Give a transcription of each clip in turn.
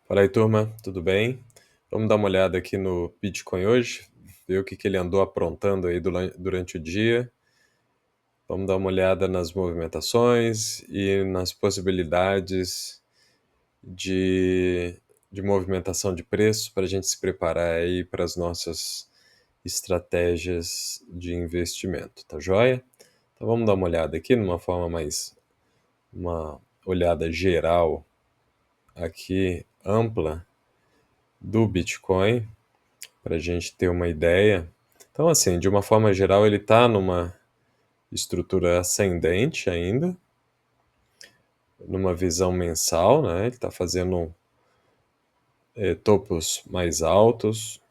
Fala aí, turma, tudo bem? Vamos dar uma olhada aqui no Bitcoin hoje, ver o que ele andou aprontando aí durante o dia. Vamos dar uma olhada nas movimentações e nas possibilidades de, de movimentação de preço para a gente se preparar aí para as nossas estratégias de investimento, tá joia? Então vamos dar uma olhada aqui numa forma uma olhada geral aqui, ampla, do Bitcoin, para a gente ter uma ideia. Então, assim, de uma forma geral, ele está numa estrutura ascendente ainda, numa visão mensal, né? Ele está fazendo topos mais altos,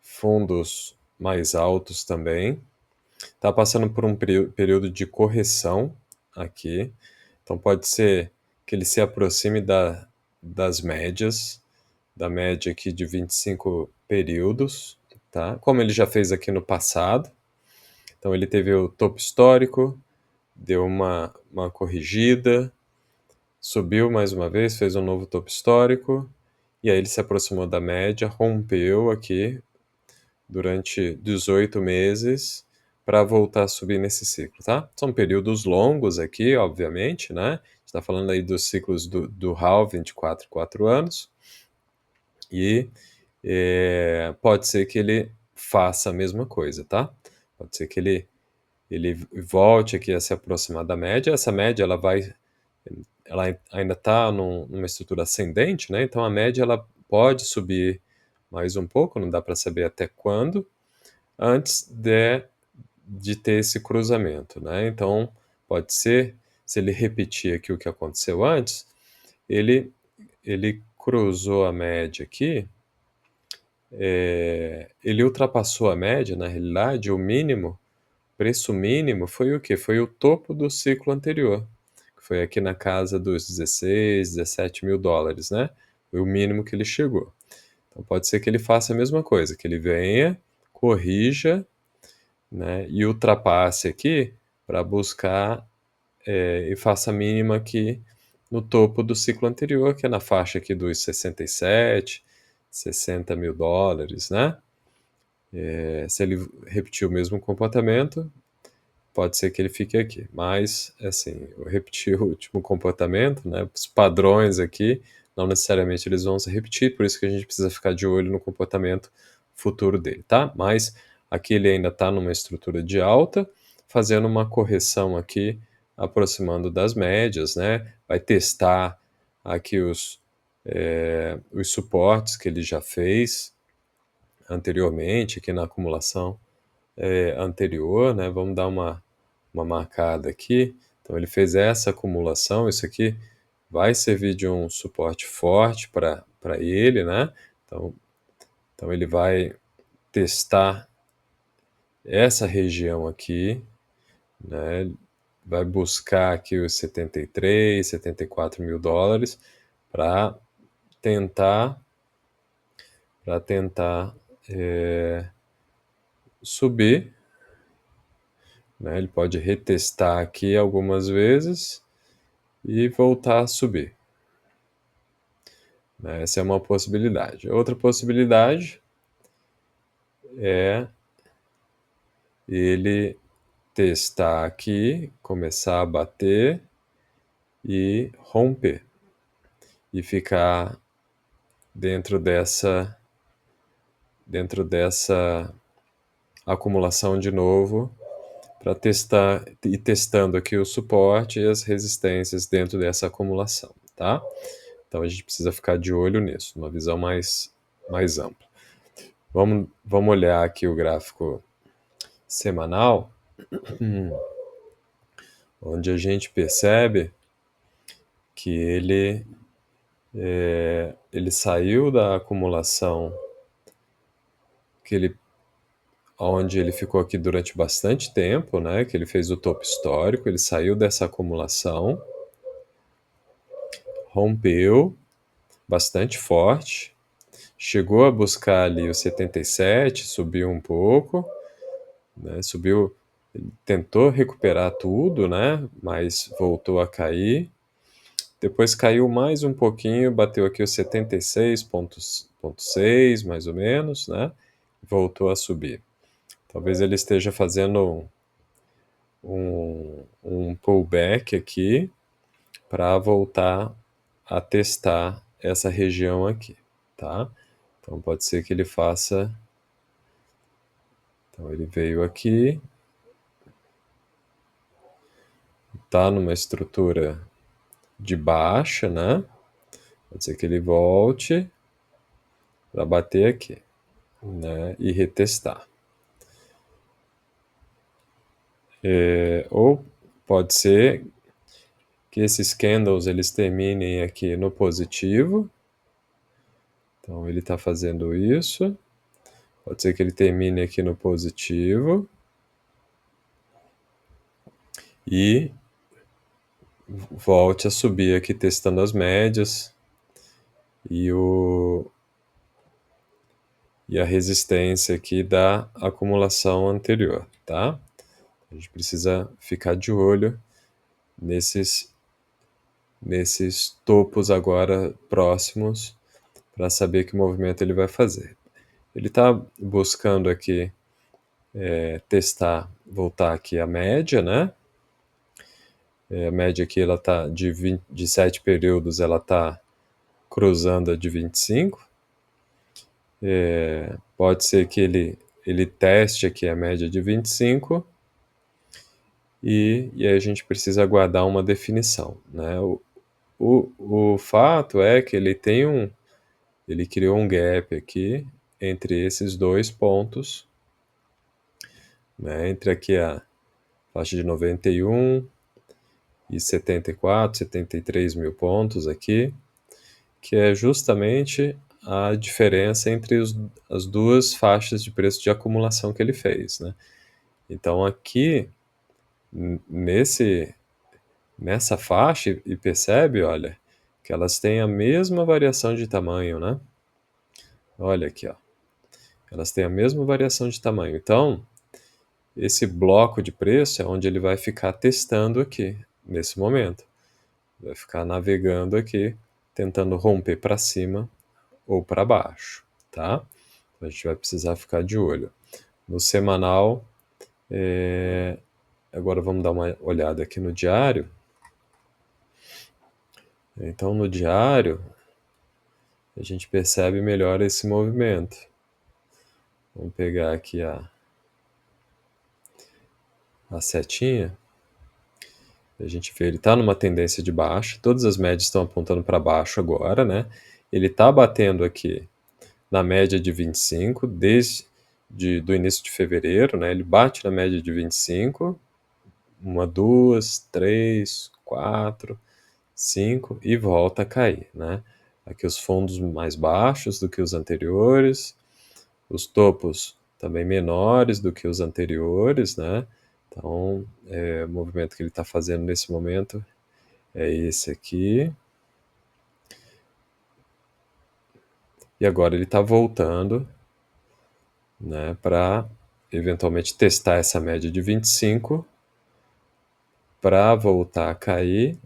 fundos mais altos também. Está passando por um período de correção aqui. Então, pode ser que ele se aproxime das médias, da média aqui de 25 períodos, tá? Como ele já fez aqui no passado. Então ele teve o topo histórico, deu uma corrigida, subiu mais uma vez, fez um novo topo histórico, e aí ele se aproximou da média, rompeu aqui durante 18 meses para voltar a subir nesse ciclo, tá? São períodos longos aqui, obviamente, né? A gente está falando aí dos ciclos do halving de 4 anos, e pode ser que ele faça a mesma coisa, tá? Pode ser que ele volte aqui a se aproximar da média. Essa média ela ainda está numa estrutura ascendente, né? Então a média ela pode subir mais um pouco, não dá para saber até quando, antes de ter esse cruzamento, né? Então pode ser, se ele repetir aqui o que aconteceu antes, ele ele cruzou a média aqui, ele ultrapassou a média, na realidade, o mínimo. Preço mínimo foi o quê? Foi o topo do ciclo anterior, que foi aqui na casa dos 16, 17 mil dólares, né? Foi o mínimo que ele chegou. Então pode ser que ele faça a mesma coisa, que ele venha, corrija, né, e ultrapasse aqui para buscar e faça a mínima aqui no topo do ciclo anterior, que é na faixa aqui dos 67, 60 mil dólares, né? Se ele repetir o mesmo comportamento, pode ser que ele fique aqui. Mas, assim, eu repeti o último comportamento, né? Os padrões aqui, não necessariamente eles vão se repetir, por isso que a gente precisa ficar de olho no comportamento futuro dele, tá? Mas aqui ele ainda está numa estrutura de alta, fazendo uma correção aqui, aproximando das médias, né? Vai testar aqui os suportes que ele já fez anteriormente, aqui na acumulação anterior, né? Vamos dar uma marcada aqui. Então ele fez essa acumulação, isso aqui vai servir de um suporte forte para ele, né? Então ele vai testar essa região aqui, né? Vai buscar aqui os 73, 74 mil dólares para tentar tentar subir, né? Ele pode retestar aqui algumas vezes e voltar a subir, né? Essa é uma possibilidade. Outra possibilidade é ele testar aqui, começar a bater e romper e ficar dentro dessa acumulação de novo para testar e testando aqui o suporte e as resistências dentro dessa acumulação, tá? Então a gente precisa ficar de olho nisso, uma visão mais ampla. Vamos olhar aqui o gráfico semanal, onde a gente percebe que ele saiu da acumulação que ele onde ele ficou aqui durante bastante tempo, né? Que ele fez o topo histórico, ele saiu dessa acumulação, rompeu bastante forte, chegou a buscar ali o 77, subiu um pouco, né? Subiu, tentou recuperar tudo, né? Mas voltou a cair. depois caiu mais um pouquinho, bateu aqui os 76,6 mais ou menos, né? Voltou a subir. Talvez ele esteja fazendo um pullback aqui para voltar a testar essa região aqui, tá? Então pode ser que ele faça. Então ele veio aqui, tá numa estrutura de baixa, né? Pode ser que ele volte para bater aqui, né? E retestar. Ou pode ser que esses candles eles terminem aqui no positivo. Então ele está fazendo isso. Pode ser que ele termine aqui no positivo e volte a subir aqui testando as médias e, e a resistência aqui da acumulação anterior, tá? A gente precisa ficar de olho nesses topos agora próximos para saber que movimento ele vai fazer. Ele está buscando aqui testar, voltar aqui a média, né? A média aqui ela tá de 7 períodos, ela está cruzando a de 25. Pode ser que ele teste aqui a média de 25 e aí a gente precisa aguardar uma definição, né? O fato é que ele criou um gap aqui entre esses dois pontos, né? Entre aqui a faixa de 91 e 74, 73 mil pontos aqui, que é justamente a diferença entre as duas faixas de preço de acumulação que ele fez, né? Então aqui nessa faixa e percebe, olha, que elas têm a mesma variação de tamanho, né? Olha aqui, ó. Elas têm a mesma variação de tamanho. Então, esse bloco de preço é onde ele vai ficar testando aqui, nesse momento. Vai ficar navegando aqui, tentando romper para cima ou para baixo, tá? A gente vai precisar ficar de olho. No semanal, agora vamos dar uma olhada aqui no diário. Então, no diário, a gente percebe melhor esse movimento. Vamos pegar aqui a setinha. A gente vê, ele está numa tendência de baixa, todas as médias estão apontando para baixo agora, né? Ele está batendo aqui na média de 25 desde do início de fevereiro, né? Ele bate na média de 25, uma, duas, três, quatro, cinco e volta a cair, né? Aqui os fundos mais baixos do que os anteriores, os topos também menores do que os anteriores, né? Então, o movimento que ele está fazendo nesse momento é esse aqui. E agora ele está voltando, né, para eventualmente testar essa média de 25, para voltar a cair,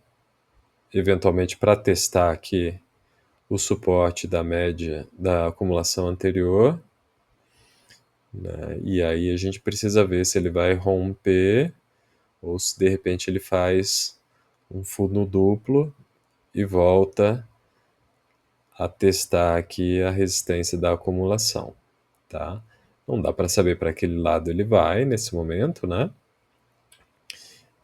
eventualmente para testar aqui o suporte da média da acumulação anterior, né, e aí a gente precisa ver se ele vai romper ou se de repente ele faz um fundo duplo e volta a testar aqui a resistência da acumulação, tá? Não dá para saber para aquele lado ele vai nesse momento, né?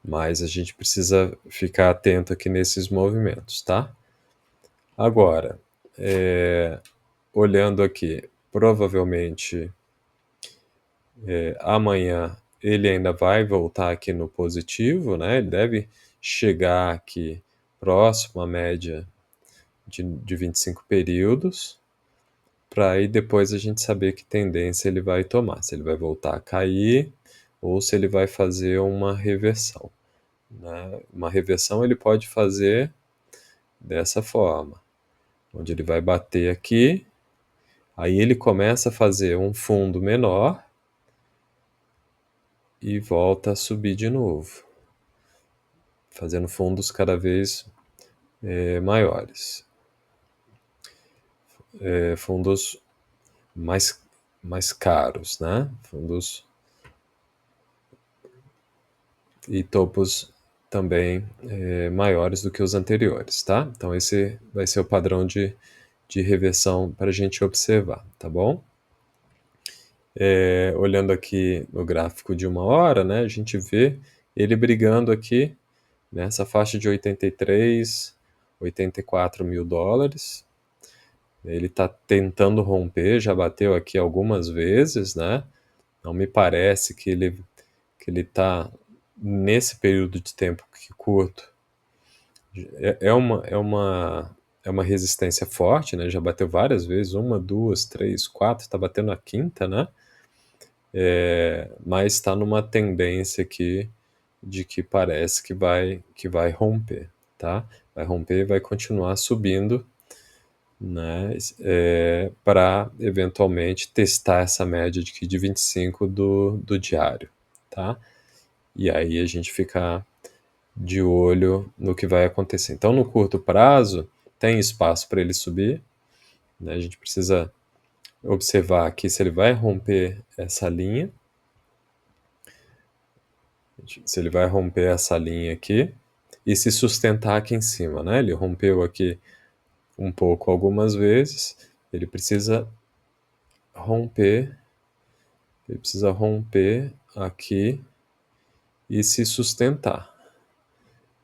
Mas a gente precisa ficar atento aqui nesses movimentos, tá? Agora, olhando aqui, provavelmente amanhã ele ainda vai voltar aqui no positivo, né? Ele deve chegar aqui próximo à média de 25 períodos, para aí depois a gente saber que tendência ele vai tomar, se ele vai voltar a cair ou se ele vai fazer uma reversão, né? Uma reversão ele pode fazer dessa forma, onde ele vai bater aqui, aí ele começa a fazer um fundo menor e volta a subir de novo, fazendo fundos cada vez maiores. Fundos mais caros, né? Fundos e topos também maiores do que os anteriores, tá? Então esse vai ser o padrão de reversão para a gente observar, tá bom? Olhando aqui no gráfico de 1 hora, né, a gente vê ele brigando aqui nessa faixa de 83, 84 mil dólares. Ele está tentando romper, já bateu aqui algumas vezes, né? Não me parece que ele está nesse período de tempo curto. É uma resistência forte, né? Já bateu várias vezes, 1, 2, 3, 4, está batendo a quinta, né? Mas está numa tendência aqui de que parece que vai romper, tá? Vai romper e vai continuar subindo, né? Para eventualmente testar essa média de 25 do diário, tá? E aí a gente ficar de olho no que vai acontecer. Então, no curto prazo, tem espaço para ele subir, né? A gente precisa observar aqui se ele vai romper essa linha, se ele vai romper essa linha aqui e se sustentar aqui em cima, né? Ele rompeu aqui um pouco algumas vezes, ele precisa romper, aqui e se sustentar,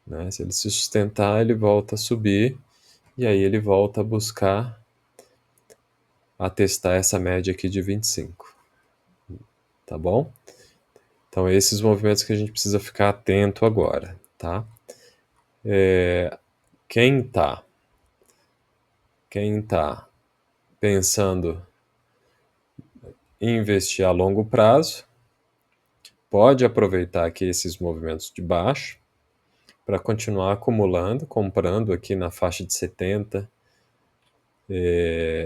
né? Se ele se sustentar, ele volta a subir e aí ele volta a buscar a testar essa média aqui de 25, tá bom? Então esses movimentos que a gente precisa ficar atento agora, tá? Quem tá pensando em investir a longo prazo, pode aproveitar aqui esses movimentos de baixo para continuar acumulando, comprando aqui na faixa de 70,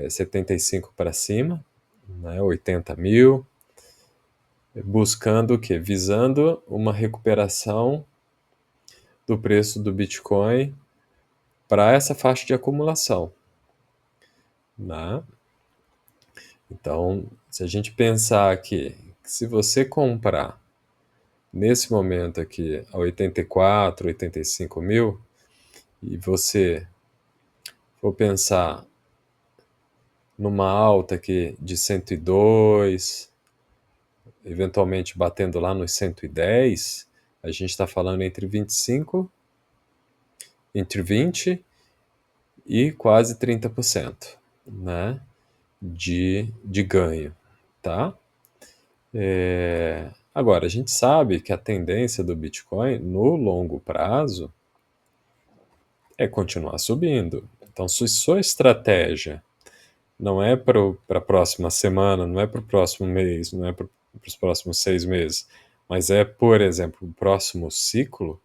75 para cima, né, 80 mil, buscando o quê? Visando uma recuperação do preço do Bitcoin para essa faixa de acumulação, né? Então, se a gente pensar aqui, que se você comprar nesse momento aqui a 84, 85 mil, e você for pensar numa alta aqui de 102, eventualmente batendo lá nos 110, a gente está falando entre 20 e quase 30%, né, de ganho, tá? Agora, a gente sabe que a tendência do Bitcoin no longo prazo é continuar subindo. Então, se sua estratégia não é para a próxima semana, não é para o próximo mês, não é para os próximos 6 meses, mas é, por exemplo, o próximo ciclo,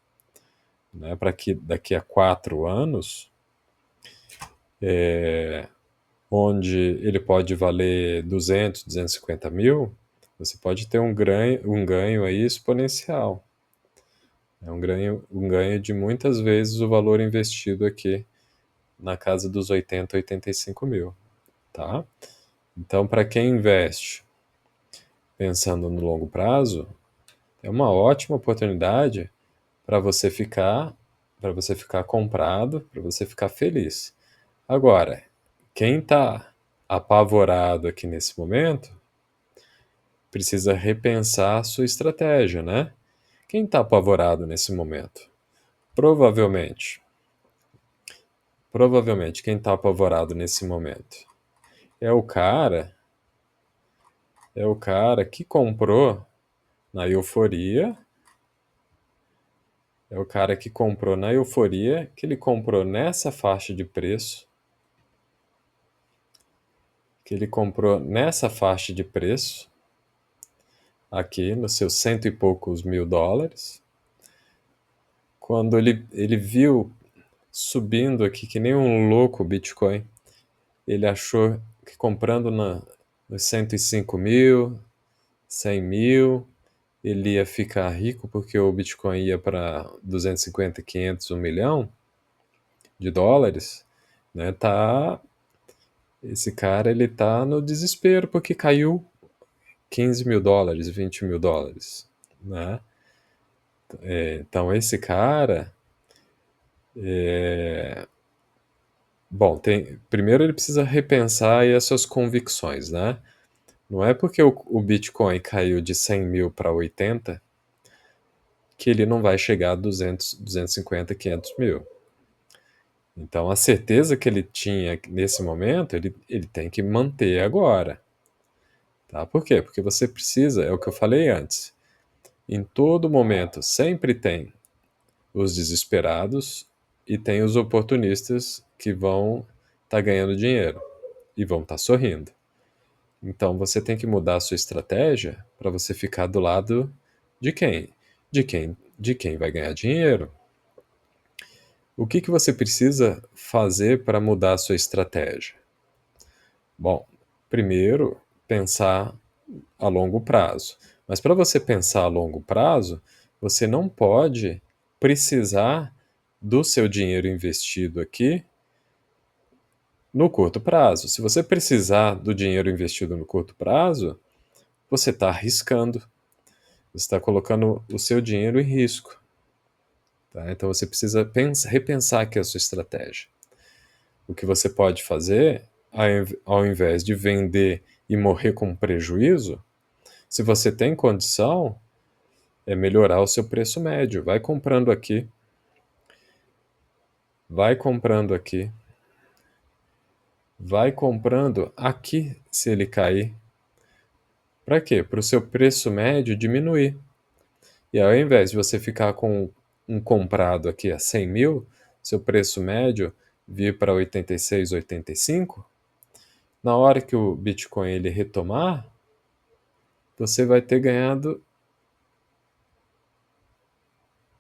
né, para que daqui a 4 anos, onde ele pode valer 200, 250 mil, você pode ter um ganho aí exponencial. É um ganho de muitas vezes o valor investido aqui na casa dos 80, 85 mil, tá? Então, para quem investe pensando no longo prazo, é uma ótima oportunidade para você ficar comprado, para você ficar feliz. Agora, quem está apavorado aqui nesse momento precisa repensar a sua estratégia, né? Quem está apavorado nesse momento? Provavelmente quem está apavorado nesse momento é o cara, que comprou na euforia, que ele comprou nessa faixa de preço, aqui nos seus cento e poucos mil dólares, quando ele viu subindo aqui que nem um louco o Bitcoin, ele achou que comprando nos 105 mil, 100 mil, ele ia ficar rico porque o Bitcoin ia para 250, 500, 1 milhão, de dólares, né, esse cara ele tá no desespero porque caiu US$ 15.000, US$ 20.000, né? Então esse cara, bom, primeiro ele precisa repensar aí as suas convicções, né? Não é porque o Bitcoin caiu de 100 mil para 80 que ele não vai chegar a 200, 250, 500 mil. Então a certeza que ele tinha nesse momento, ele tem que manter agora. Tá? Por quê? Porque você precisa, é o que eu falei antes, em todo momento sempre tem os desesperados e tem os oportunistas que vão estar ganhando dinheiro e vão estar sorrindo. Então você tem que mudar a sua estratégia para você ficar do lado de quem? De quem vai ganhar dinheiro. O que que você precisa fazer para mudar a sua estratégia? Bom, primeiro, pensar a longo prazo. Mas para você pensar a longo prazo, você não pode precisar do seu dinheiro investido aqui no curto prazo. Se você precisar do dinheiro investido no curto prazo, você está arriscando, você está colocando o seu dinheiro em risco. Tá? Então você precisa repensar aqui a sua estratégia. O que você pode fazer, ao invés de vender e morrer com prejuízo, se você tem condição, é melhorar o seu preço médio. Vai comprando aqui, vai comprando aqui se ele cair. Para quê? Para o seu preço médio diminuir. E ao invés de você ficar com um comprado aqui a 100 mil, seu preço médio vir para 86, 85, na hora que o Bitcoin ele retomar, você vai ter ganhado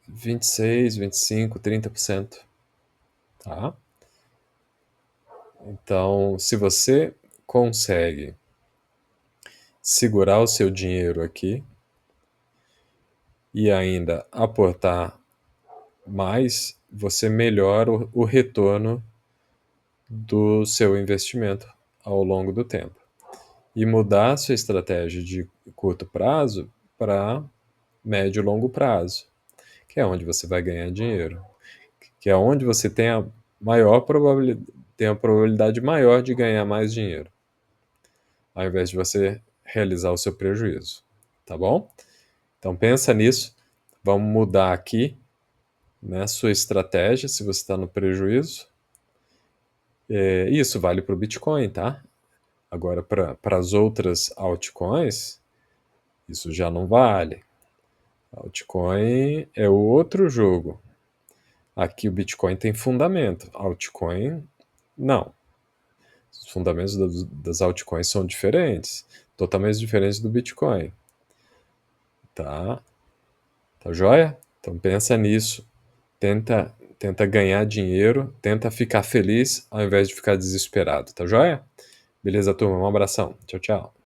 26, 25, 30%. Tá? Então, se você consegue segurar o seu dinheiro aqui e ainda aportar mais, você melhora o retorno do seu investimento ao longo do tempo. E mudar a sua estratégia de curto prazo para médio e longo prazo, que é onde você vai ganhar dinheiro, que é onde você tem a probabilidade maior de ganhar mais dinheiro, ao invés de você realizar o seu prejuízo, tá bom? Então pensa nisso, vamos mudar aqui, né, sua estratégia se você está no prejuízo. Isso vale para o Bitcoin, tá? Agora, para as outras altcoins, isso já não vale. Altcoin é outro jogo. Aqui o Bitcoin tem fundamento, altcoin não. Os fundamentos das altcoins são diferentes, totalmente diferentes do Bitcoin. Tá? Tá joia? Então pensa nisso. Tenta ganhar dinheiro, tenta ficar feliz ao invés de ficar desesperado, tá joia? Beleza, turma? Um abração. Tchau, tchau.